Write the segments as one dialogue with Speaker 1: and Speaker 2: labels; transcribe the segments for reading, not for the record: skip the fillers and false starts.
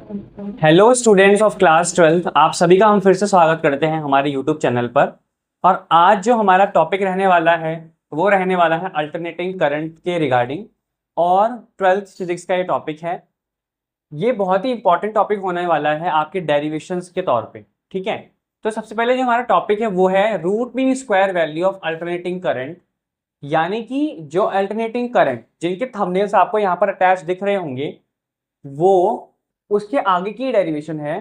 Speaker 1: Hello students of class 12th, आप सभी का हम फिर से स्वागत करते हैं हमारे यूट्यूब चैनल पर। और आज जो हमारा टॉपिक रहने वाला है वो रहने वाला है अल्टरनेटिंग करंट के रिगार्डिंग। और 12th फिजिक्स का ये टॉपिक है। ये बहुत ही इंपॉर्टेंट टॉपिक होने वाला है आपके डेरिवेशंस के तौर पे। ठीक है, तो सबसे पहले जो हमारा टॉपिक है वो है root mean square value of alternating current. यानी कि जो अल्टरनेटिंग करंट जिनके थंबनेल्स आपको यहाँ पर अटैच दिख रहे होंगे वो उसके आगे की डेरिवेशन है।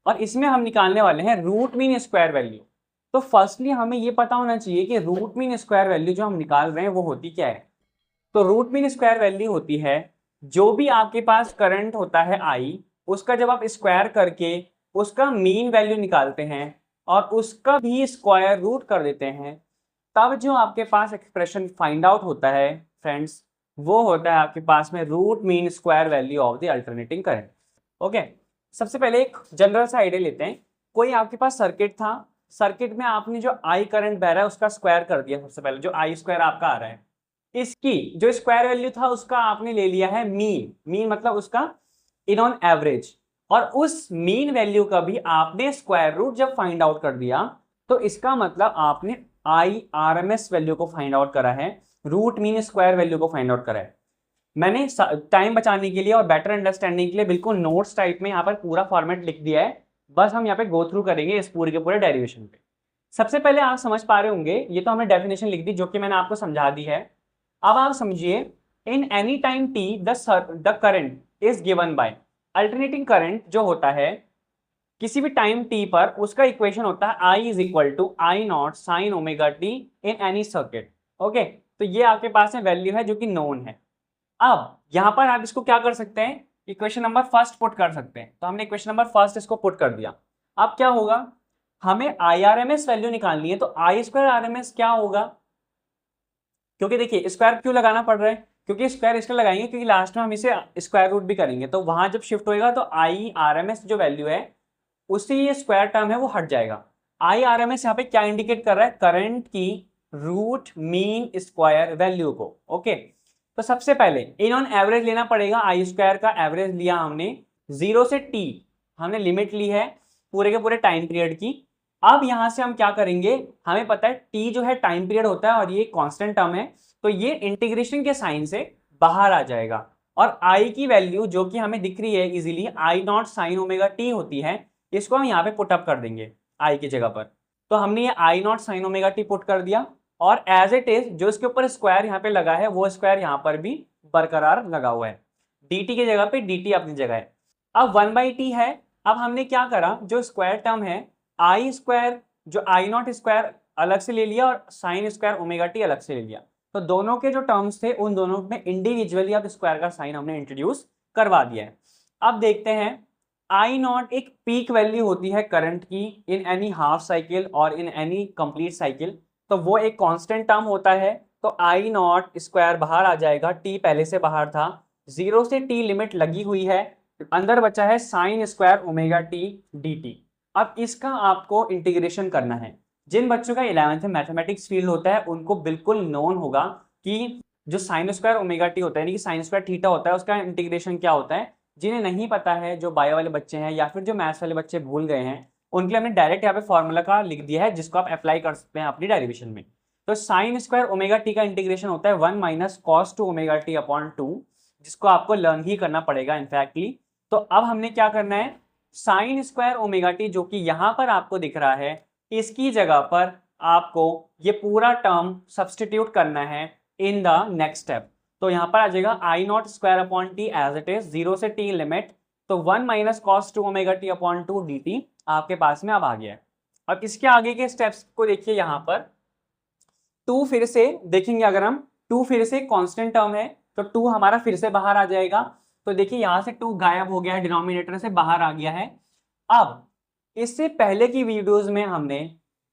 Speaker 1: और इसमें हम निकालने वाले हैं रूट मीन स्क्वायर वैल्यू। तो फर्स्टली हमें ये पता होना चाहिए कि रूट मीन स्क्वायर वैल्यू जो हम निकाल रहे हैं वो होती क्या है। तो रूट मीन स्क्वायर वैल्यू होती है जो भी आपके पास करंट होता है आई, उसका जब आप स्क्वायर करके उसका मीन वैल्यू निकालते हैं और उसका भी स्क्वायर रूट कर देते हैं, तब जो आपके पास एक्सप्रेशन फाइंड आउट होता है फ्रेंड्स, वो होता है आपके पास में root mean square value of the alternating current. Okay, सबसे पहले एक जनरल सा आइडिया लेते हैं। कोई आपके पास सर्किट था, सर्किट में आपने जो आई करंट बह रहा है उसका स्क्वायर कर दिया। सबसे पहले जो आई स्क्वायर आपका आ रहा है, इसकी जो स्क्वायर वैल्यू था उसका आपने ले लिया है मीन। मीन मतलब उसका इन ऑन एवरेज। और उस मीन वैल्यू का भी आपने स्क्वायर रूट जब फाइंड आउट कर दिया, तो इसका मतलब आपने I R M S value को फाइंड आउट करा है, रूट मीन स्क्वायर वैल्यू को फाइंड आउट करा है। मैंने टाइम बचाने के लिए और बेटर अंडरस्टैंडिंग के लिए बिल्कुल नोट्स टाइप में यहाँ पर पूरा फॉर्मेट लिख दिया है। बस हम यहाँ पे गो थ्रू करेंगे इस पूरे के पूरे डेरिवेशन पे। सबसे पहले आप समझ पा रहे होंगे, ये तो हमने डेफिनेशन लिख दी जो कि मैंने आपको समझा दी है। अब आप समझिए, in any time T the current is given by alternating current जो होता है किसी भी टाइम टी पर, उसका इक्वेशन होता है I is equal to I naught sine omega T in any circuit. Okay, तो ये आपके पास में वैल्यू है जो कि नोन है। अब यहां पर आप इसको क्या कर सकते हैं, इक्वेशन नंबर फर्स्ट पुट कर सकते हैं। तो हमने इक्वेशन नंबर फर्स्ट इसको पुट कर दिया। अब क्या होगा, हमें I R M S value निकालनी है। तो I square R M S क्या होगा, क्योंकि देखिए स्क्वायर क्यों लगाना पड़ रहा है, क्योंकि स्क्वायर इसलिए लगाएंगे क्योंकि लास्ट में हम इसे स्क्वायर रूट भी करेंगे। तो वहां जब शिफ्ट होएगा तो आई आर एम एस जो वैल्यू है उससे ये स्क्वायर टर्म है वो हट जाएगा। आई आर एम एस यहाँ पे क्या इंडिकेट कर रहा है, करंट की रूट मीन स्क्वायर वैल्यू को। ओके, तो सबसे पहले इन ऑन एवरेज लेना पड़ेगा। आई स्क्वायर का एवरेज लिया हमने 0 से टी, हमने लिमिट ली है पूरे के पूरे टाइम पीरियड की। अब यहां से हम क्या करेंगे, हमें पता है टी जो है टाइम पीरियड होता है और ये कांस्टेंट टर्म है, तो ये इंटीग्रेशन के साइन से बाहर आ जाएगा। और आई की वैल्यू जो कि हमें दिख रही है इजीली, आई नॉट साइन ओमेगा टी होती है, इसको हम यहाँ पे पुट अप कर देंगे आई की जगह पर। तो हमने ये I naught sine omega T put कर दिया और एज इट इज जो इसके ऊपर स्क्वायर यहाँ पे लगा है वो स्क्वायर यहाँ पर भी बरकरार लगा हुआ है। dt की जगह पे dt अपनी जगह है। अब 1/t है। अब हमने क्या करा, जो स्क्वायर टर्म है आई स्क्वायर, जो आई नॉट स्क्वायर अलग से ले लिया और साइन स्क्वायर ओमेगा टी अलग से ले लिया। तो दोनों के जो टर्म्स थे उन दोनों में इंडिविजुअली अब स्क्वायर का साइन हमने इंट्रोड्यूस करवा दिया है। अब देखते हैं, आई नॉट एक पीक वैल्यू होती है करंट की इन एनी हाफ साइकिल और इन एनी कंप्लीट साइकिल। तो वो एक कांस्टेंट टर्म होता है। तो आई नॉट स्क्वायर बाहर आ जाएगा, टी पहले से बाहर था, 0 से टी लिमिट लगी हुई है, अंदर बचा है sine square omega T D T. अब इसका आपको इंटीग्रेशन करना है। जिन बच्चों का 11th में मैथमेटिक्स फील्ड होता है उनको बिल्कुल नोन होगा कि जो साइन स्क्वायर ओमेगा टी होता है यानी कि साइन स्क्वायर थीटा होता है उसका इंटीग्रेशन क्या होता है। जिन्हें नहीं पता है, जो बायो वाले बच्चे हैं या फिर जो मैथ्स वाले बच्चे भूल गए हैं, उनके लिए हमने डायरेक्ट यहाँ पे फॉर्मूला का लिख दिया है जिसको आप अप्लाई कर सकते हैं अपनी डेरिवेशन में। तो साइन स्क्वायर ओमेगा टी का इंटीग्रेशन होता है 1 minus cos two omega T upon 2, जिसको आपको लर्न ही करना पड़ेगा इनफैक्टली। तो अब हमने क्या करना है, साइन स्क्वायर ओमेगा टी जो कि यहाँ पर आपको दिख रहा है, इसकी जगह पर आपको ये पूरा टर्म सब्सटीट्यूट करना है इन द नेक्स्ट स्टेप। तो यहाँ पर आ जाएगा I naught square upon T as it is, 0 से टी लिमिट, तो 1 minus cos two omega T upon 2 D T आपके पास में अब आ गया है। अब इसके आगे के स्टेप्स को देखिए, यहाँ पर 2 फिर से देखेंगे, अगर हम 2 फिर से कांस्टेंट टर्म है तो 2 हमारा फिर से बाहर आ जाएगा। तो देखिए यहाँ से 2 गायब हो गया है, डिनोमिनेटर से बाहर आ गया है। अब इससे पहले की वीडियोस में हमने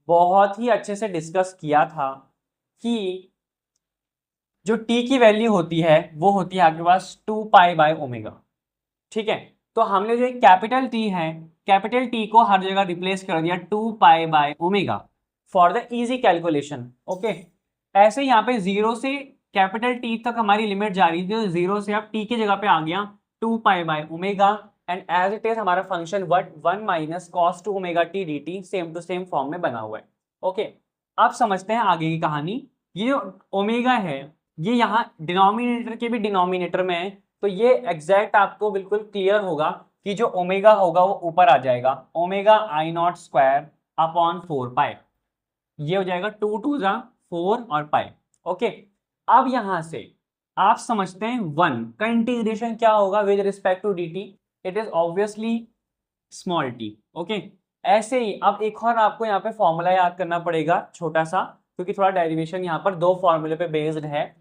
Speaker 1: बहुत ही अच्छे से डिस्कस किया था कि जो t की वैल्यू होती है वो होती है आपके पास 2 पाई बाय ओमेगा। ठीक है, तो हमने जो कैपिटल T है, कैपिटल T को हर जगह रिप्लेस कर दिया 2 pi by omega for the easy calculation. Okay, ऐसे यहाँ पे 0 से कैपिटल T तक हमारी लिमिट जा रही थी, तो 0 से अब T की जगह पे आ गया 2 pi by omega. And as it is हमारा function what 1 minus cos two omega T D T same to same form में बना हुआ है। ओके, अब समझते हैं आगे की कहानी। ये जो ओमेगा है ये यहाँ डिनोमिनेटर के भी डिनोमिनेटर में है, तो ये एग्जैक्ट आपको बिल्कुल क्लियर होगा कि जो ओमेगा होगा वो ऊपर आ जाएगा, ओमेगा आई नॉट स्क्वायर अपॉन 4 पाई, ये हो जाएगा 2 टू जा 4 और पाई। ओके, अब यहां से आप समझते हैं 1 का इंटीग्रेशन क्या होगा with respect to d t, it is obviously small t. Okay, ऐसे ही अब एक और आपको यहाँ पे फॉर्मूला याद करना पड़ेगा छोटा सा, क्योंकि थोड़ा डेरिवेशन यहाँ पर दो फॉर्मूले पे बेस्ड है।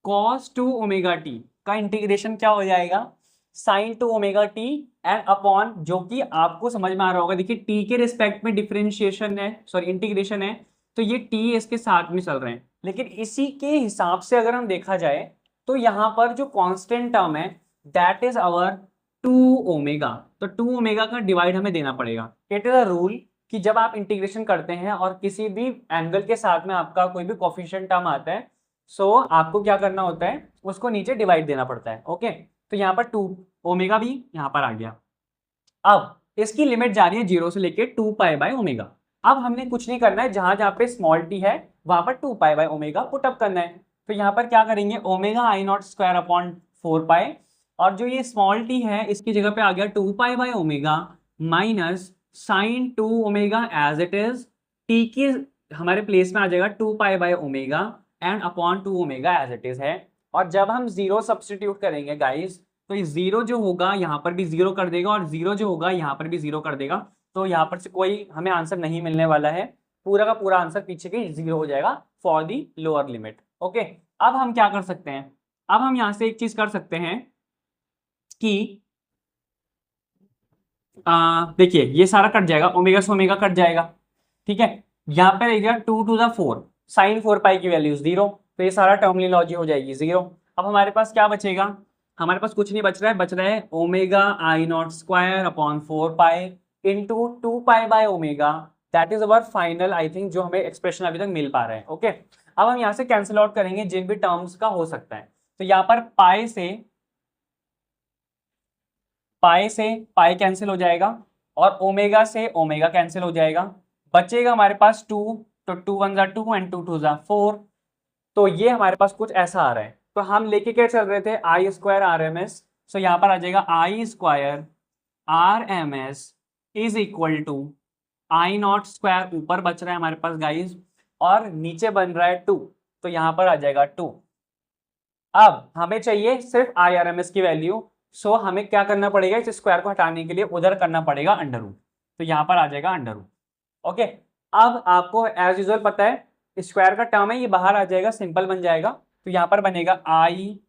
Speaker 1: cos टू ओमेगा टी का इंटीग्रेशन क्या हो जाएगा, sign to omega T and upon, जो कि आपको समझ में आ रहा होगा, देखिए टी के रिस्पेक्ट में डिफरेंशिएशन है, सॉरी इंटीग्रेशन है, तो ये टी इसके साथ में चल रहे हैं, लेकिन इसी के हिसाब से अगर हम देखा जाए तो यहाँ पर जो कांस्टेंट टर्म है दैट इज आवर 2 ओमेगा, तो 2 ओमेगा का डिवाइड हमें देना पड़ेगा। इट इज अ रूल कि जब आप इंटीग्रेशन करते हैं और किसी भी एंगल के साथ में आपका कोई भी कोफिशिएंट टर्म आता है, सो आपको क्या करना होता है, उसको नीचे डिवाइड देना पड़ता है। ओके, तो यहाँ पर 2 ओमेगा भी यहाँ पर आ गया। अब इसकी लिमिट जा रही है 0 से लेके 2 पाई बाय ओमेगा। अब हमने कुछ नहीं करना है, जहां जहां पे स्मॉल टी है वहां पर 2 pi by omega put up करना है। तो यहाँ पर क्या करेंगे, ओमेगा आई नॉट स्क्वायर अपॉन 4 पाई, और जो ये स्मॉल टी है इसकी जगह पे आ गया 2 pi by omega minus sine 2 omega as it is, t की हमारे प्लेस में आ जाएगा 2 pi by omega and upon 2 omega as it is है। और जब हम 0 सब्सटीट्यूट करेंगे गाइस, तो ये 0 जो होगा यहाँ पर भी 0 कर देगा, और 0 जो होगा यहाँ पर भी 0 कर देगा, तो यहाँ पर से कोई हमें आंसर नहीं मिलने वाला है, पूरा का पूरा आंसर पीछे के 0 हो जाएगा for the lower limit. Okay, अब हम क्या कर सकते हैं, अब हम यहाँ से एक चीज कर सकते हैं कि देखिए ये सारा कट जाएगा, ओमेगा से ओमेगा कट जाएगा, ठीक है, यहाँ पे रह गया 2 टू द 4, साइन 4 पाई की वैल्यू 0, तो ये सारा टर्मिनोलॉजी हो जाएगी 0। अब हमारे पास क्या बचेगा, हमारे पास कुछ नहीं बच रहा है, बच रहा है omega I naught square upon 4 pi into 2 pi by omega, that is our final, I think जो हमें एक्सप्रेशन अभी तक मिल पा रहा है। ओके, अब हम यहाँ से कैंसिल आउट करेंगे जिन भी टर्म्स का हो सकता है, तो यहाँ पर पाई से पाई कैंसिल हो जाएगा, और ओमेगा से ओमेगा कैंसिल हो जाएगा, बचेगा हमारे पास 2, तो 2 1 जा 2 एंड 2 2 जा 4, तो ये हमारे पास कुछ ऐसा आ रहा है। तो हम लेके क्या चल रहे थे, I square R M S, so यहाँ पर आ जाएगा I square R M S is equal to I naught square, ऊपर बच रहा है हमारे पास गाइज, और नीचे बन रहा है 2, तो यहाँ पर आ जाएगा 2। अब हमें चाहिए सिर्फ आई आर एम एस की वैल्यू, सो हमें क्या करना पड़ेगा, इस स्क्वायर को हटाने के लिए उधर करना पड़ेगा अंडर रूट, तो यहाँ पर आ जाएगा अंडर रूट। ओके, अब आपको एज यूजुअल पता है स्क्वायर का टर्म है, ये बाहर आ जाएगा, सिंपल बन जाएगा, तो यहाँ पर बनेगा I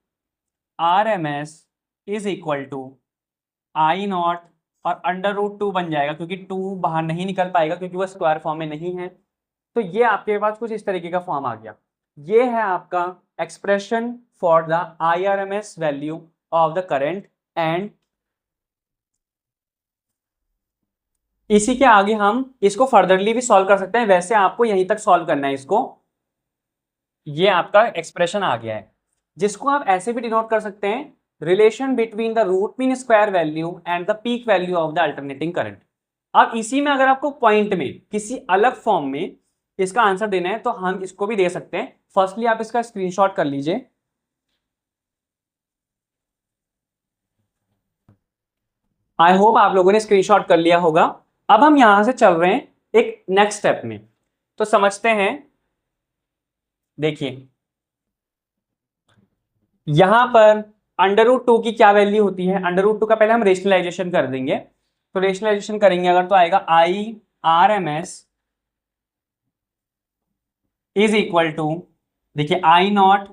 Speaker 1: R M S is equal to I naught, और अंडर रूट 2 बन जाएगा, क्योंकि 2 बाहर नहीं निकल पाएगा क्योंकि वो स्क्वायर फॉर्म में नहीं है। तो ये आपके पास कुछ इस तरीके का फॉर्म आ गया। ये है आपका expression for the I R M S value of the current, and इसी के आगे हम इसको फर्दरली भी सॉल्व कर सकते हैं, वैसे आपको यहीं तक सॉल्व करना है इसको। ये आपका एक्सप्रेशन आ गया है, जिसको आप ऐसे भी डिनोट कर सकते हैं, relation between the root mean square value and the peak value of the alternating current. अब इसी में अगर आपको पॉइंट में किसी अलग फॉर्म में इसका आंसर देना है तो हम इसको भी दे सकते हैं। फर्स्टली आप इसका स्क्रीनशॉट कर लीजिए, आई होप आप लोगों ने स्क्रीनशॉट कर लिया होगा। अब हम यहां से चल रहे हैं एक नेक्स्ट स्टेप में, तो समझते हैं। देखिए यहां पर अंडर रूट 2 की क्या वैल्यू होती है, अंडर रूट 2 का पहले हम रेशनलाइजेशन कर देंगे, तो रेशनलाइजेशन करेंगे अगर तो आएगा I R M S is equal to, देखिए I naught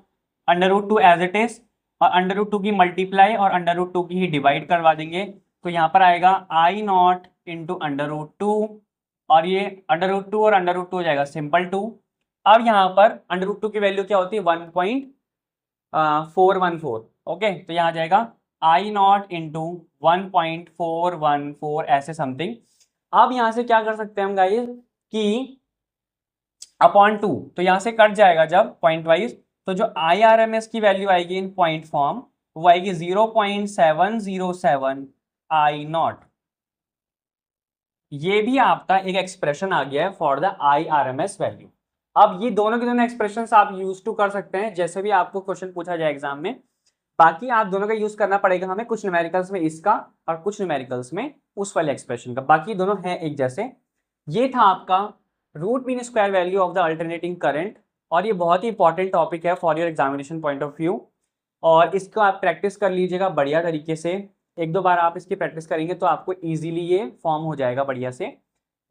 Speaker 1: under root 2 as it is, और अंडर रूट 2 की मल्टीप्लाई और अंडर रूट 2 की ही डिवाइड करवा देंगे, तो यहाँ पर आएगा आई नॉट इंटू अंडर रूट 2, और ये अंडर रूट 2 और अंडर रूट 2 हो जाएगा सिंपल 2। अब यहाँ पर अंडर रूट 2 की वैल्यू क्या होती है, 1.414। ओके, तो यहाँ जाएगा आई नॉट इंटू 1.414 ऐसे समथिंग। अब यहाँ से क्या कर सकते हैं हम गाइस कि अपॉन 2, तो यहाँ से कट जाएगा जब पॉइंट वाइज, तो जो आई आर एम एस की वैल्यू आएगी इन पॉइंट फॉर्म वो आएगी 0.707 आई नॉट। ये भी आपका एक एक्सप्रेशन आ गया है फॉर द IRMS वैल्यू। अब ये दोनों के दोनों एक्सप्रेशंस आप यूज टू कर सकते हैं जैसे भी आपको क्वेश्चन पूछा जाए एग्जाम में। बाकी आप दोनों का यूज करना पड़ेगा हमें, कुछ न्यूमेरिकल्स में इसका और कुछ न्यूमेरिकल्स में उस वाले एक्सप्रेशन का। बाकी दोनों हैं एक जैसे। ये था आपका root mean square value of the alternating current, और ये बहुत ही इंपॉर्टेंट टॉपिक है for your examination point of view. और इसको आप प्रैक्टिस कर लीजिएगा बढ़िया तरीके से। एक दो बार आप इसकी प्रैक्टिस करेंगे तो आपको इजीली ये फॉर्म हो जाएगा बढ़िया से।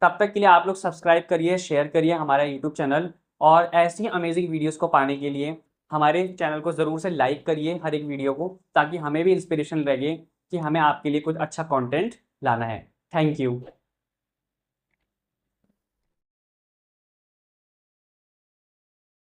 Speaker 1: तब तक के लिए आप लोग सब्सक्राइब करिए, शेयर करिए हमारा यूट्यूब चैनल, और ऐसी अमेजिंग वीडियोस को पाने के लिए हमारे चैनल को ज़रूर से लाइक करिए हर एक वीडियो को, ताकि हमें भी इंस्पिरेशन लगे कि हमें आपके लिए कुछ अच्छा कंटेंट लाना है। Thank you.